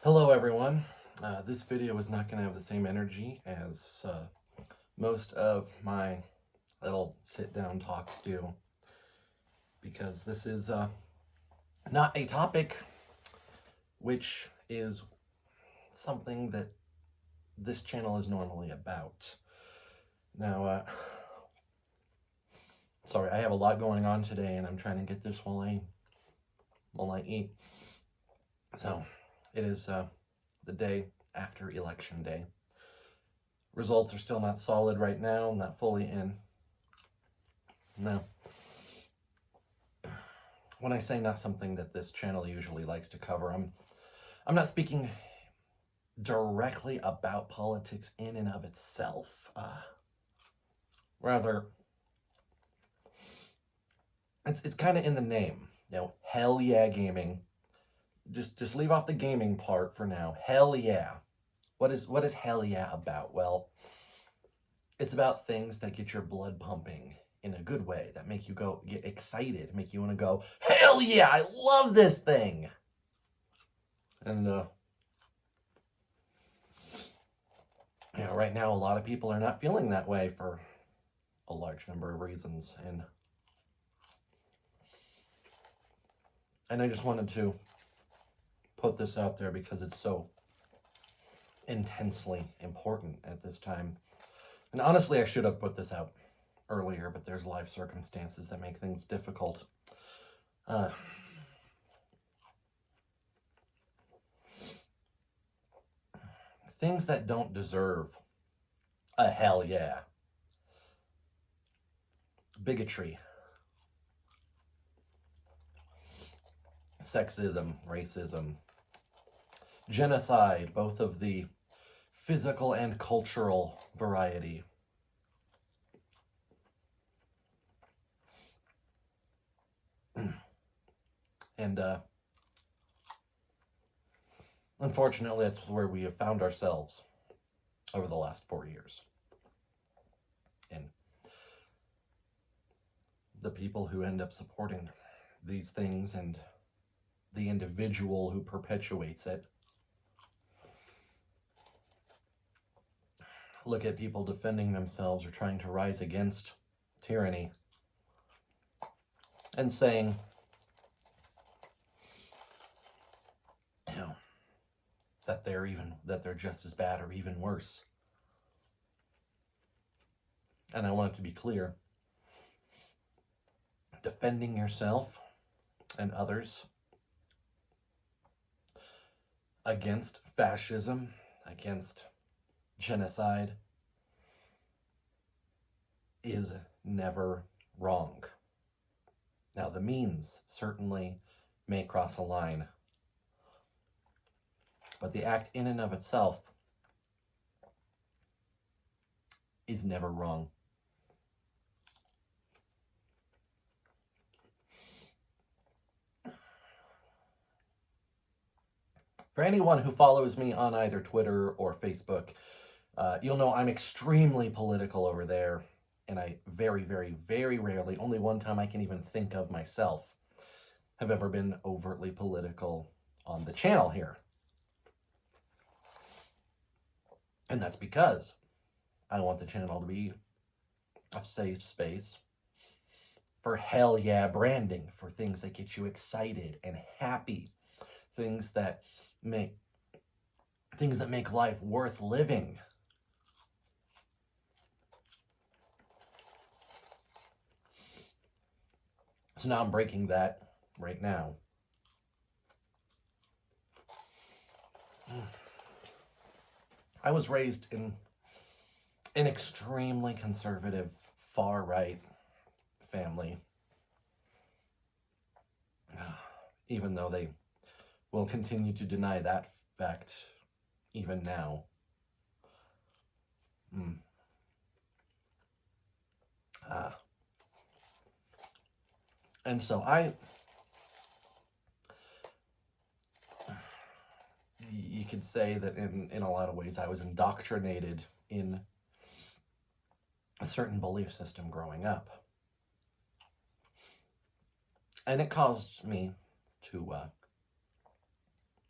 Hello everyone. This video is not going to have the same energy as most of my little sit-down talks do, because this is not a topic which is something that this channel is normally about. Now, sorry, I have a lot going on today and I'm trying to get this while I eat. So, it is the day after Election Day. Results are still not solid right now, not fully in. Now, when I say not something that this channel usually likes to cover, I'm not speaking directly about politics in and of itself. Rather, it's kind of in the name. Hell yeah gaming. Just leave off the gaming part for now. Hell yeah. What is hell yeah about? Well, it's about things that get your blood pumping in a good way, that make you get excited, make you want to go, hell yeah, I love this thing. And right now a lot of people are not feeling that way for a large number of reasons, and I just wanted to put this out there because it's so intensely important at this time. And honestly, I should have put this out earlier, but there's life circumstances that make things difficult. Things that don't deserve a hell yeah. Bigotry, sexism, racism, genocide, both of the physical and cultural variety. And unfortunately, that's where we have found ourselves over the last 4 years. And the people who end up supporting these things and the individual who perpetuates it look at people defending themselves or trying to rise against tyranny and saying, that they're just as bad or even worse. And I want it to be clear, defending yourself and others against fascism, against genocide, is never wrong. Now, the means certainly may cross a line, but the act in and of itself is never wrong. For anyone who follows me on either Twitter or Facebook, you'll know I'm extremely political over there, and I very, very, very rarely, only one time I can even think of myself, have ever been overtly political on the channel here. And that's because I want the channel to be a safe space for hell yeah branding, for things that get you excited and happy, things that make life worth living. So now I'm breaking that right now. I was raised in an extremely conservative, far-right family, even though they will continue to deny that fact even now. And so you could say that in a lot of ways I was indoctrinated in a certain belief system growing up. And it caused me to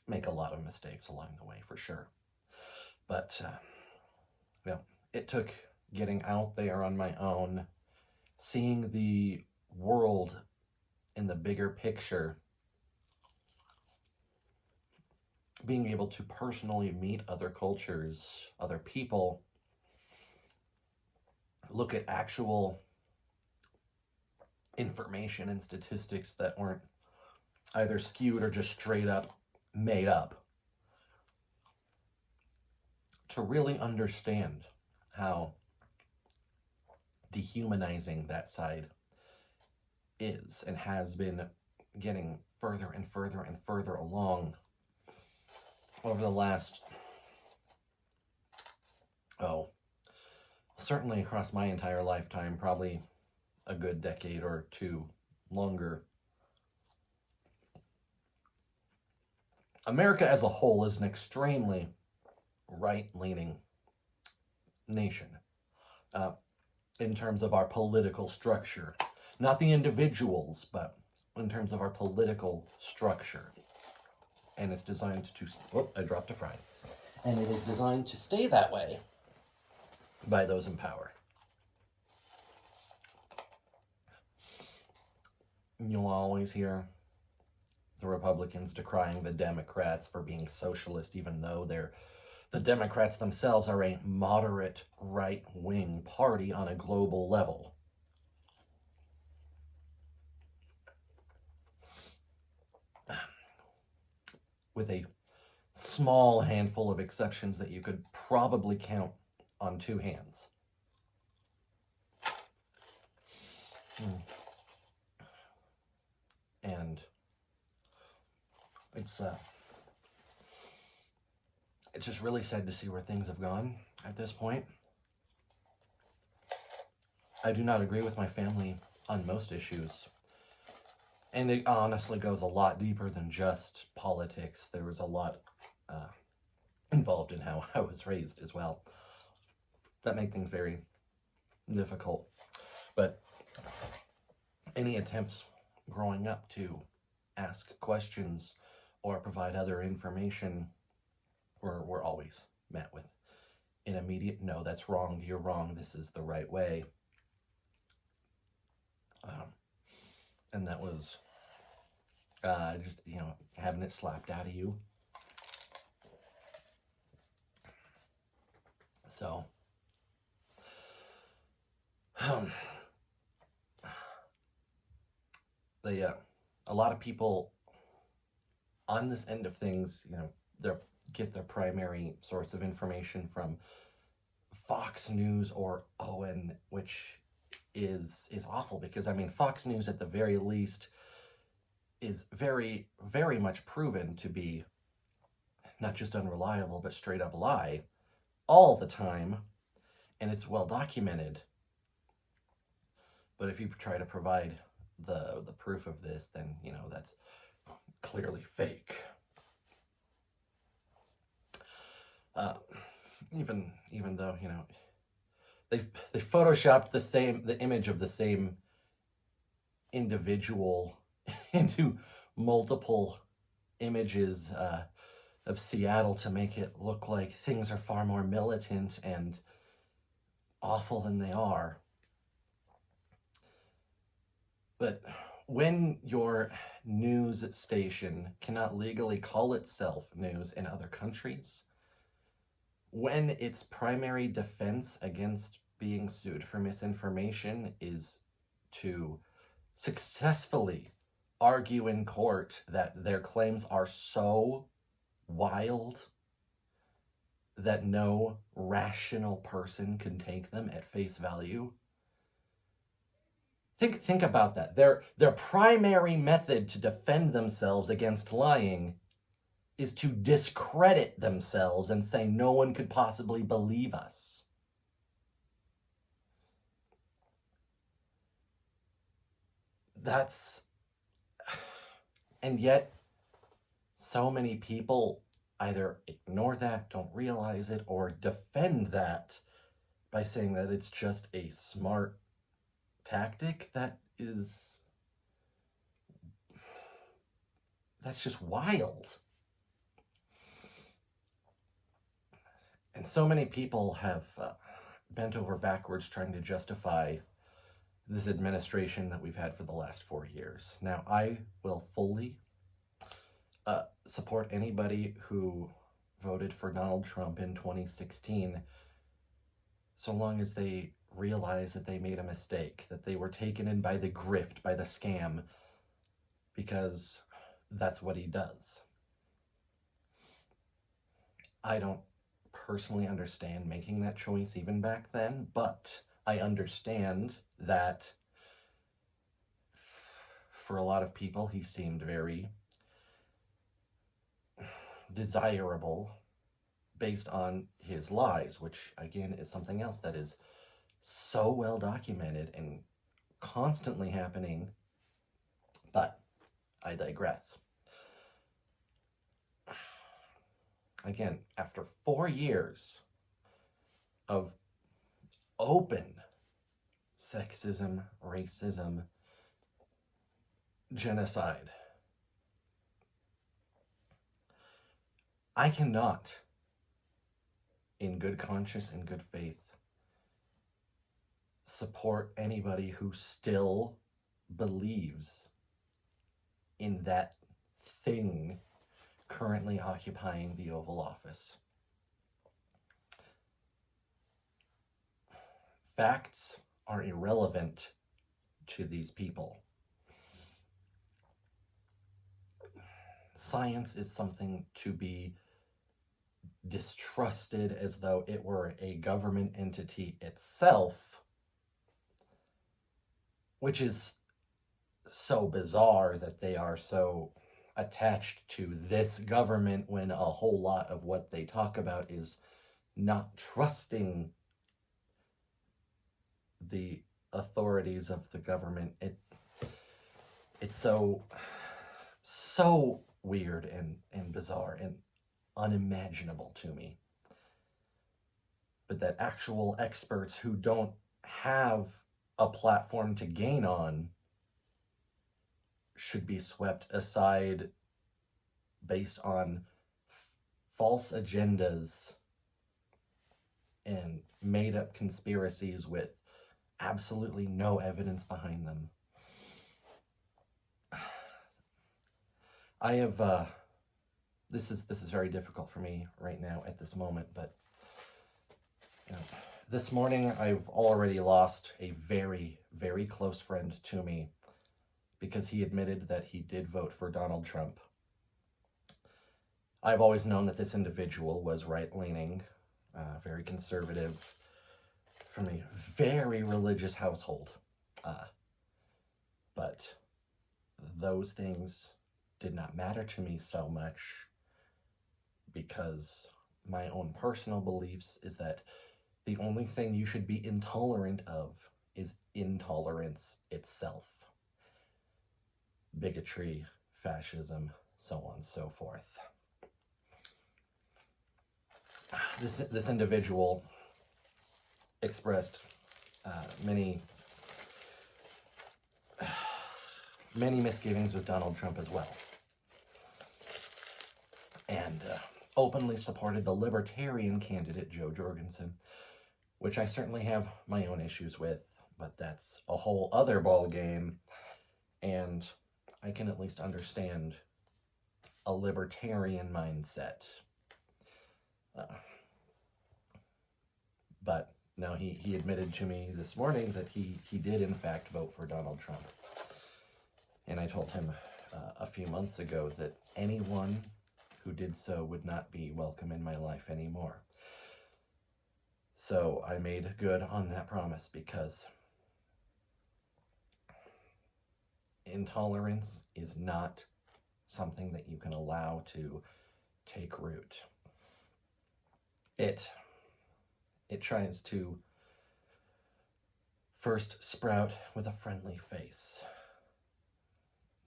make a lot of mistakes along the way, for sure. But, it took getting out there on my own, seeing the world in the bigger picture, being able to personally meet other cultures, other people, look at actual information and statistics that weren't either skewed or just straight up made up, to really understand how dehumanizing that side is and has been getting further and further and further along over the last, certainly across my entire lifetime, probably a good decade or two longer. America as a whole is an extremely right-leaning nation in terms of our political structure. Not the individuals, but in terms of our political structure. And it's designed to... Oh, I dropped a fry. And it is designed to stay that way by those in power. You'll always hear the Republicans decrying the Democrats for being socialist, even though the Democrats themselves are a moderate right-wing party on a global level. With a small handful of exceptions that you could probably count on two hands. And it's just really sad to see where things have gone at this point. I do not agree with my family on most issues. And it honestly goes a lot deeper than just politics. There was a lot involved in how I was raised as well. That made things very difficult. But any attempts growing up to ask questions or provide other information were always met with an immediate, no, that's wrong, you're wrong, this is the right way. And that was just, having it slapped out of you. So, a lot of people on this end of things, they get their primary source of information from Fox News or OAN, which is awful, because Fox News at the very least is very, very much proven to be not just unreliable, but straight up lie all the time, and it's well documented. But if you try to provide the proof of this, then that's clearly fake. Even though they photoshopped the image of the same individual into multiple images of Seattle to make it look like things are far more militant and awful than they are. But when your news station cannot legally call itself news in other countries, when its primary defense against being sued for misinformation is to successfully argue in court that their claims are so wild that no rational person can take them at face value. Think about that. Their primary method to defend themselves against lying is to discredit themselves and say no one could possibly believe us. And yet, so many people either ignore that, don't realize it, or defend that by saying that it's just a smart tactic that's just wild. And so many people have bent over backwards trying to justify this administration that we've had for the last 4 years. Now, I will fully support anybody who voted for Donald Trump in 2016, so long as they realize that they made a mistake, that they were taken in by the grift, by the scam, because that's what he does. I don't personally understand making that choice even back then, but I understand that for a lot of people, he seemed very desirable based on his lies, which again is something else that is so well documented and constantly happening. But I digress. Again, after 4 years of open sexism, racism, genocide, I cannot, in good conscience and good faith, support anybody who still believes in that thing currently occupying the Oval Office. Facts are irrelevant to these people. Science is something to be distrusted as though it were a government entity itself, which is so bizarre that they are so attached to this government when a whole lot of what they talk about is not trusting the authorities of the government. It's so weird and bizarre and unimaginable to me. But that actual experts who don't have a platform to gain on should be swept aside based on false agendas and made up conspiracies with absolutely no evidence behind them. I have this is very difficult for me right now at this moment, but this morning I've already lost a very, very close friend to me because he admitted that he did vote for Donald Trump. I've always known that this individual was right-leaning, very conservative, from a very religious household. But those things did not matter to me so much because my own personal beliefs is that the only thing you should be intolerant of is intolerance itself. Bigotry, fascism, so on and so forth. This individual expressed many misgivings with Donald Trump as well, and openly supported the libertarian candidate Joe Jorgensen, which I certainly have my own issues with, but that's a whole other ball game, and I can at least understand a libertarian mindset. But no, he admitted to me this morning that he did in fact vote for Donald Trump. And I told him a few months ago that anyone who did so would not be welcome in my life anymore. So I made good on that promise because intolerance is not something that you can allow to take root. It tries to first sprout with a friendly face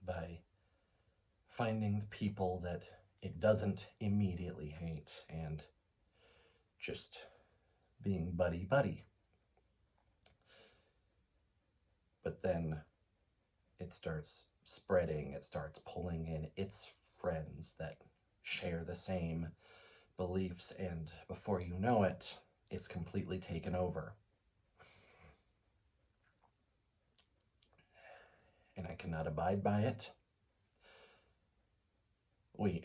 by finding the people that it doesn't immediately hate and just being buddy-buddy. But then it starts spreading, it starts pulling in its friends that share the same beliefs, and before you know it, it's completely taken over. And I cannot abide by it. We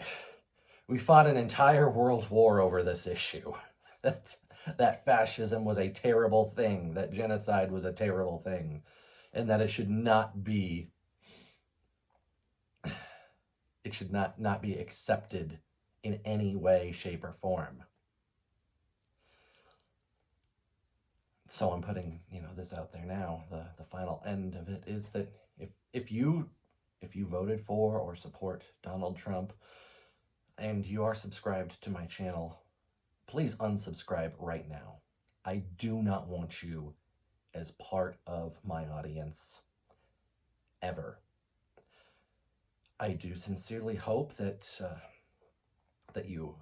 fought an entire world war over this issue. That fascism was a terrible thing, that genocide was a terrible thing, and that it should not be accepted in any way, shape, or form. So I'm putting, this out there now. The final end of it is that if you voted for or support Donald Trump and you are subscribed to my channel, please unsubscribe right now. I do not want you as part of my audience ever. I do sincerely hope that you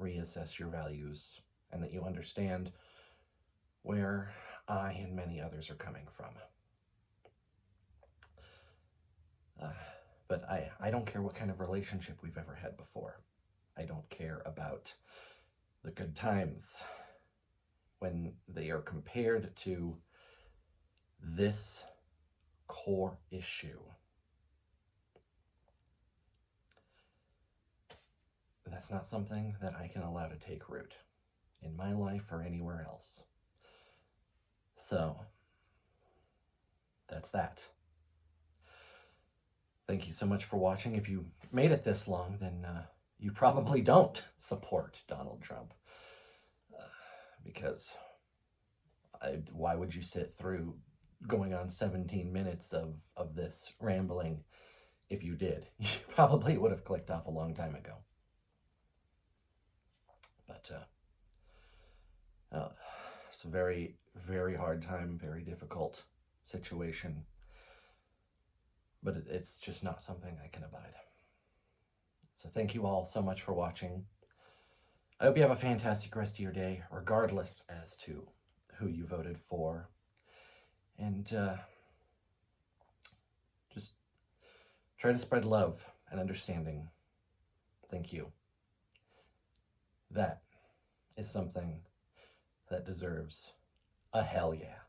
reassess your values and that you understand where I and many others are coming from. But I don't care what kind of relationship we've ever had before. I don't care about the good times when they are compared to this core issue. That's not something that I can allow to take root in my life or anywhere else. So, that's that. Thank you so much for watching. If you made it this long, then you probably don't support Donald Trump. Because why would you sit through going on 17 minutes of this rambling? If you did, you probably would have clicked off a long time ago. But it's a very, very hard time, very difficult situation. But it's just not something I can abide. So thank you all so much for watching. I hope you have a fantastic rest of your day, regardless as to who you voted for. And just try to spread love and understanding. Thank you. That is something that deserves a hell yeah.